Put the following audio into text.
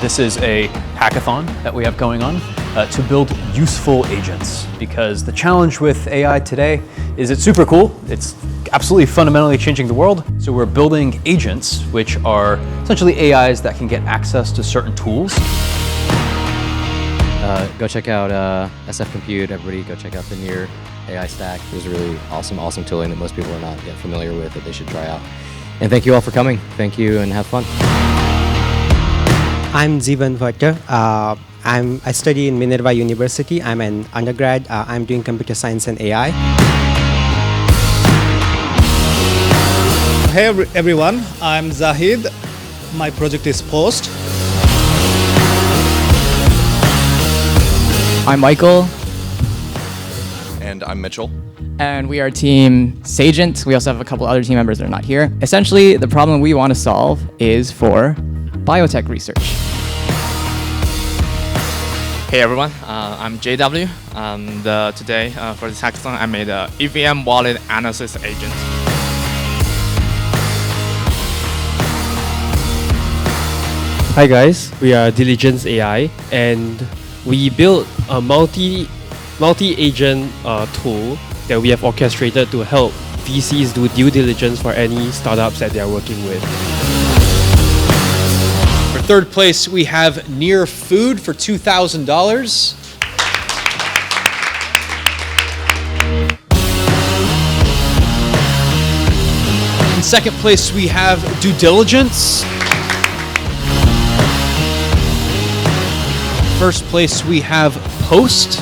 This is a hackathon that we have going on to build useful agents, because the challenge with AI today is it's super cool. It's absolutely fundamentally changing the world. So we're building agents, which are essentially AIs that can get access to certain tools. Go check out SF Compute. Everybody go check out the Near AI stack. It was really awesome tooling that most people are not yet familiar with that they should try out. And thank you all for coming. Thank you and have fun. I'm Zivan Varta. I study in Minerva University. I'm an undergrad. I'm doing computer science and AI. Hey everyone, I'm Zahid. My project is Post. I'm Michael. And I'm Mitchell. And we are team Sagent. We also have a couple other team members that are not here. Essentially, the problem we want to solve is for biotech research. Hey everyone, I'm JW. And today for this hackathon, I made a EVM wallet analysis agent. Hi guys, we are Diligence AI, and we built a multi-agent tool that we have orchestrated to help VCs do due diligence for any startups that they are working with. For third place, we have Near Food for $2,000. In second place, we have Due Diligence. First place, we have Post.